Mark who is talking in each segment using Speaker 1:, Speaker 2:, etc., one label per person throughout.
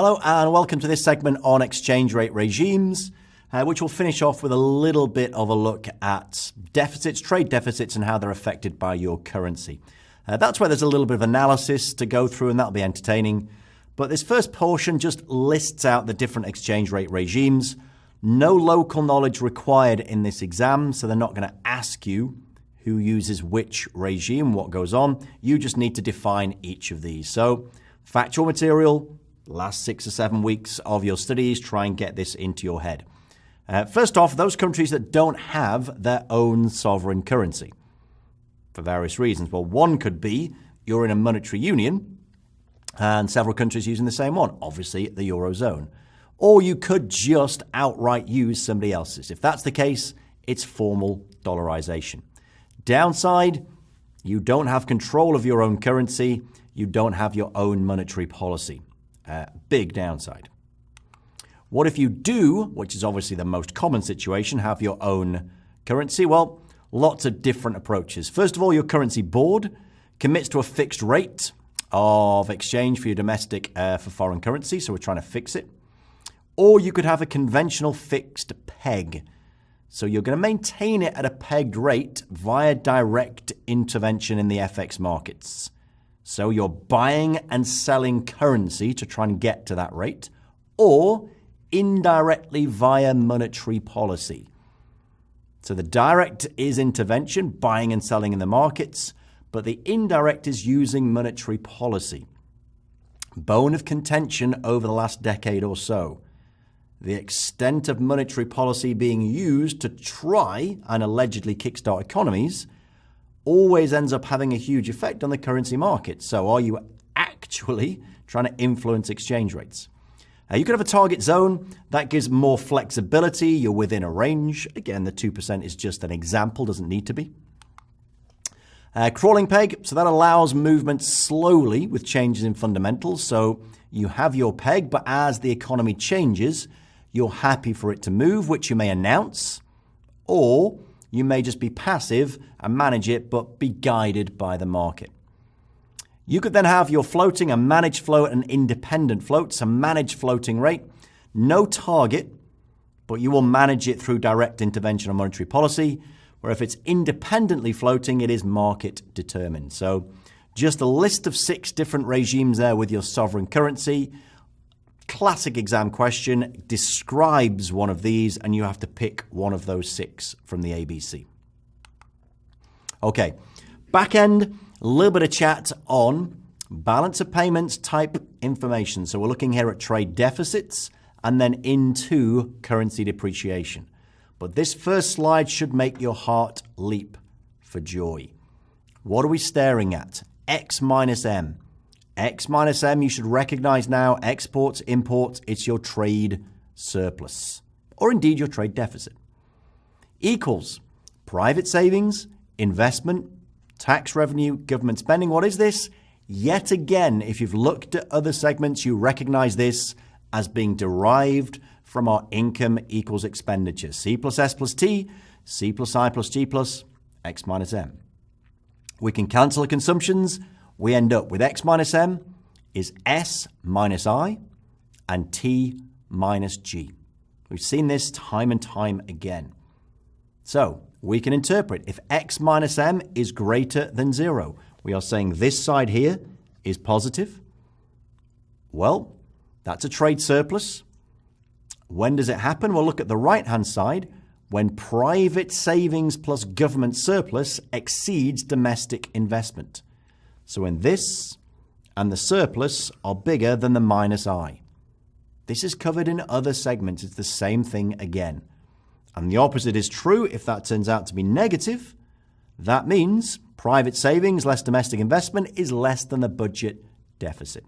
Speaker 1: Hello and welcome to this segment on exchange rate regimes, which will finish off with a little bit of a look at deficits, trade deficits, and how they're affected by your currency. That's where there's a little bit of analysis to go through, and that'll be entertaining. But this first portion just lists out the different exchange rate regimes. No local knowledge required in this exam, so they're not going to ask you who uses which regime, what goes on. You just need to define each of these. So factual material, last 6 or 7 weeks of your studies, try and get this into your head. First off, those countries that don't have their own sovereign currency for various reasons. Well, one could be you're in a monetary union and several countries using the same one, obviously the Eurozone. Or you could just outright use somebody else's. If that's the case, it's formal dollarization. Downside, you don't have control of your own currency. You don't have your own monetary policy. Big downside. What if you do, which is obviously the most common situation, have your own currency? Well, lots of different approaches. First of all, your currency board commits to a fixed rate of exchange for your domestic for foreign currency, so we're trying to fix it. Or you could have a conventional fixed peg. So you're going to maintain it at a pegged rate via direct intervention in the FX markets. So you're buying and selling currency to try and get to that rate, or indirectly via monetary policy. So the direct is intervention, buying and selling in the markets, but the indirect is using monetary policy. Bone of contention over the last decade or so. The extent of monetary policy being used to try and allegedly kickstart economies always ends up having a huge effect on the currency market. So are you actually trying to influence exchange rates? You could have a target zone that gives more flexibility. You're within a range. Again, the 2% is just an example, doesn't need to be. Crawling peg, so that allows movement slowly with changes in fundamentals. So you have your peg, but as the economy changes, you're happy for it to move, which you may announce, or you may just be passive and manage it, but be guided by the market. You could then have your floating, a managed float, and independent float. So managed floating rate, no target, but you will manage it through direct intervention on monetary policy, where if it's independently floating, it is market determined. So just a list of 6 different regimes there with your sovereign currency. Classic exam question, describes one of these, and you have to pick one of those 6 from the ABC. Okay, back end, a little bit of chat on balance of payments type information. So we're looking here at trade deficits and then into currency depreciation. But this first slide should make your heart leap for joy. What are we staring at? X minus M. X minus M, you should recognize now, exports, imports, it's your trade surplus, or indeed your trade deficit. Equals private savings, investment, tax revenue, government spending. What is this? Yet again, if you've looked at other segments, you recognize this as being derived from our income equals expenditure. C plus S plus T, C plus I plus G plus X minus M. We can cancel the consumptions. We end up with X minus M is S minus I and T minus G. We've seen this time and time again. So we can interpret if X minus M is greater than 0. We are saying this side here is positive. Well, that's a trade surplus. When does it happen? Well, look at the right-hand side. When private savings plus government surplus exceeds domestic investment. So when this and the surplus are bigger than the minus I. This is covered in other segments. It's the same thing again. And the opposite is true. If that turns out to be negative, that means private savings less domestic investment is less than the budget deficit.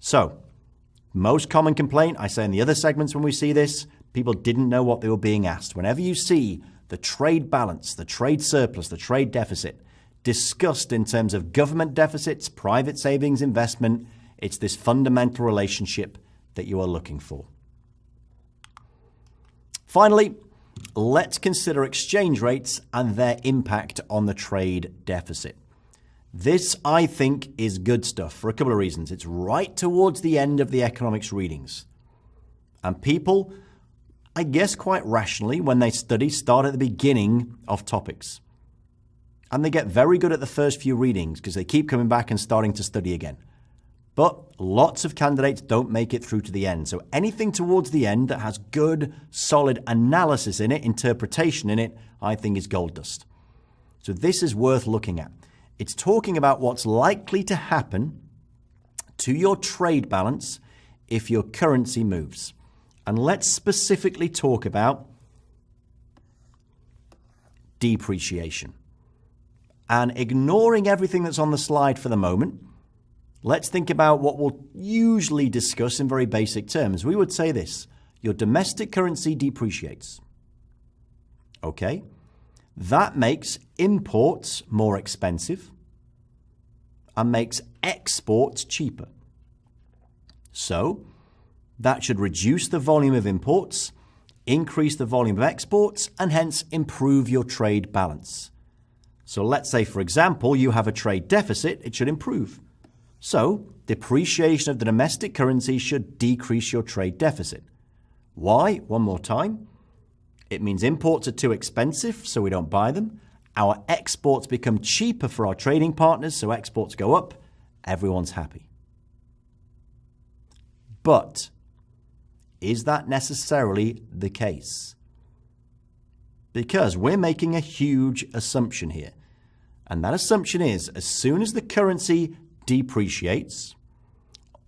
Speaker 1: So, most common complaint, I say in the other segments when we see this, people didn't know what they were being asked. Whenever you see the trade balance, the trade surplus, the trade deficit, discussed in terms of government deficits, private savings, investment, it's this fundamental relationship that you are looking for. Finally, let's consider exchange rates and their impact on the trade deficit. This, I think, is good stuff for a couple of reasons. It's right towards the end of the economics readings. And people, I guess quite rationally, when they study, start at the beginning of topics. And they get very good at the first few readings because they keep coming back and starting to study again. But lots of candidates don't make it through to the end. So anything towards the end that has good, solid analysis in it, interpretation in it, I think is gold dust. So this is worth looking at. It's talking about what's likely to happen to your trade balance if your currency moves. And let's specifically talk about depreciation. And ignoring everything that's on the slide for the moment, let's think about what we'll usually discuss in very basic terms. We would say this: your domestic currency depreciates. Okay? That makes imports more expensive and makes exports cheaper. So that should reduce the volume of imports, increase the volume of exports, and hence improve your trade balance. So let's say, for example, you have a trade deficit, it should improve. So depreciation of the domestic currency should decrease your trade deficit. Why? One more time. It means imports are too expensive, so we don't buy them. Our exports become cheaper for our trading partners, so exports go up. Everyone's happy. But is that necessarily the case? Because we're making a huge assumption here. And that assumption is, as soon as the currency depreciates,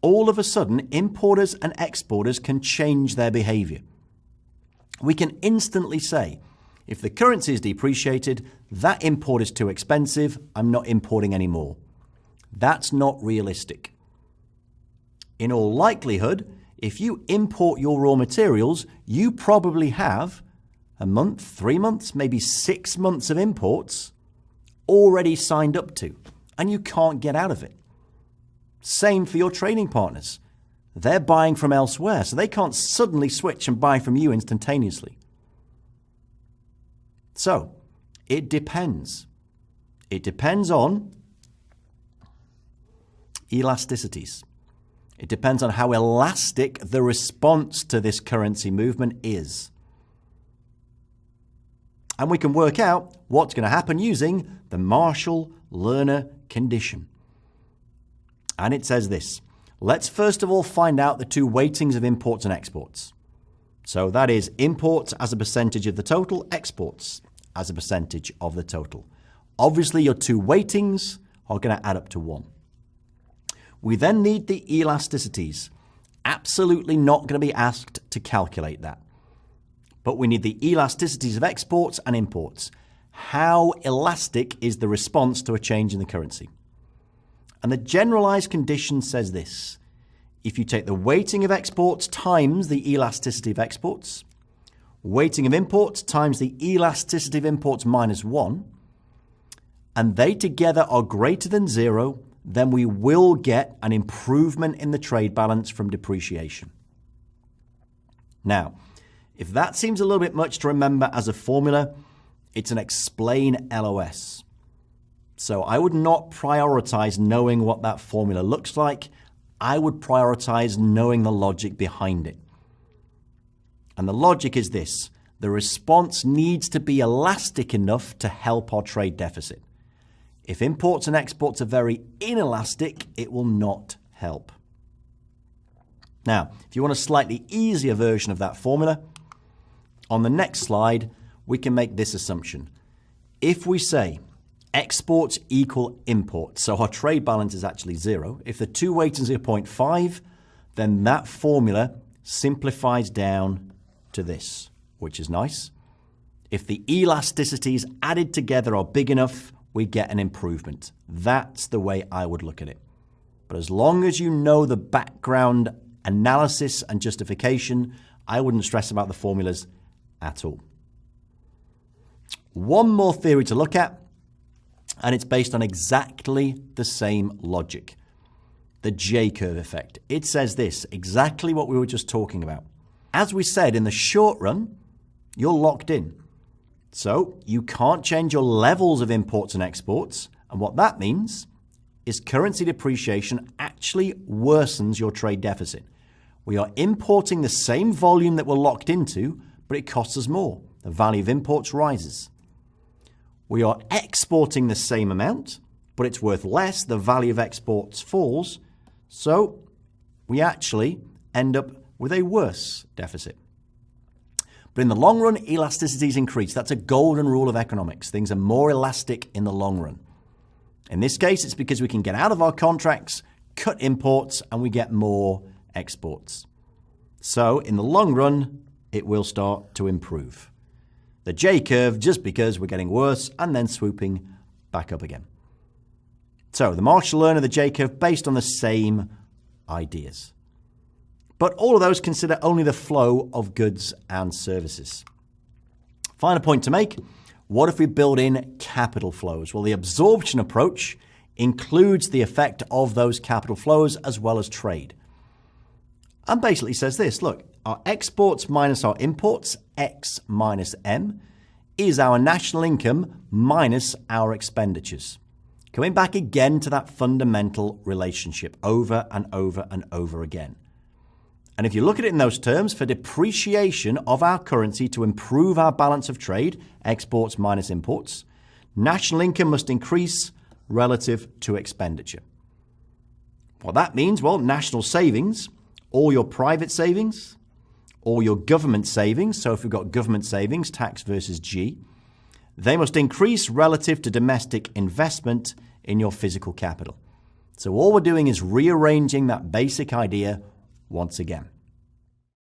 Speaker 1: all of a sudden importers and exporters can change their behavior. We can instantly say, if the currency is depreciated, that import is too expensive, I'm not importing anymore. That's not realistic. In all likelihood, if you import your raw materials, you probably have a month, 3 months, maybe 6 months of imports already signed up to, and you can't get out of it. Same for your trading partners. They're buying from elsewhere, so they can't suddenly switch and buy from you instantaneously. So, it depends. It depends on elasticities. It depends on how elastic the response to this currency movement is. And we can work out what's going to happen using the Marshall-Lerner condition. And it says this: let's first of all find out the two weightings of imports and exports. So that is imports as a percentage of the total, exports as a percentage of the total. Obviously, your two weightings are going to add up to 1. We then need the elasticities. Absolutely not going to be asked to calculate that. But we need the elasticities of exports and imports. How elastic is the response to a change in the currency? And the generalized condition says this: if you take the weighting of exports times the elasticity of exports, weighting of imports times the elasticity of imports minus 1, and they together are greater than 0, then we will get an improvement in the trade balance from depreciation. Now, if that seems a little bit much to remember as a formula, it's an explain LOS. So I would not prioritize knowing what that formula looks like. I would prioritize knowing the logic behind it. And the logic is this: the response needs to be elastic enough to help our trade deficit. If imports and exports are very inelastic, it will not help. Now, if you want a slightly easier version of that formula, on the next slide, we can make this assumption. If we say exports equal imports, so our trade balance is actually 0, if the two weightings are 0.5, then that formula simplifies down to this, which is nice. If the elasticities added together are big enough, we get an improvement. That's the way I would look at it. But as long as you know the background analysis and justification, I wouldn't stress about the formulas at all. One more theory to look at, and it's based on exactly the same logic. The J-curve effect. It says this, exactly what we were just talking about. As we said, in the short run, you're locked in. So you can't change your levels of imports and exports. And what that means is currency depreciation actually worsens your trade deficit. We are importing the same volume that we're locked into, but it costs us more. The value of imports rises. We are exporting the same amount, but it's worth less. The value of exports falls. So we actually end up with a worse deficit. But in the long run, elasticities increase. That's a golden rule of economics. Things are more elastic in the long run. In this case, it's because we can get out of our contracts, cut imports, and we get more exports. So in the long run, it will start to improve. The J-curve just because we're getting worse and then swooping back up again. So the Marshall Line of the J-curve based on the same ideas. But all of those consider only the flow of goods and services. Final point to make, what if we build in capital flows? Well, the absorption approach includes the effect of those capital flows as well as trade. And basically says this, look, our exports minus our imports, X minus M, is our national income minus our expenditures. Coming back again to that fundamental relationship over and over and over again. And if you look at it in those terms, for depreciation of our currency to improve our balance of trade, exports minus imports, national income must increase relative to expenditure. What that means, well, national savings, all your private savings, all your government savings, so if we've got government savings, tax versus G, they must increase relative to domestic investment in your physical capital. So all we're doing is rearranging that basic idea once again.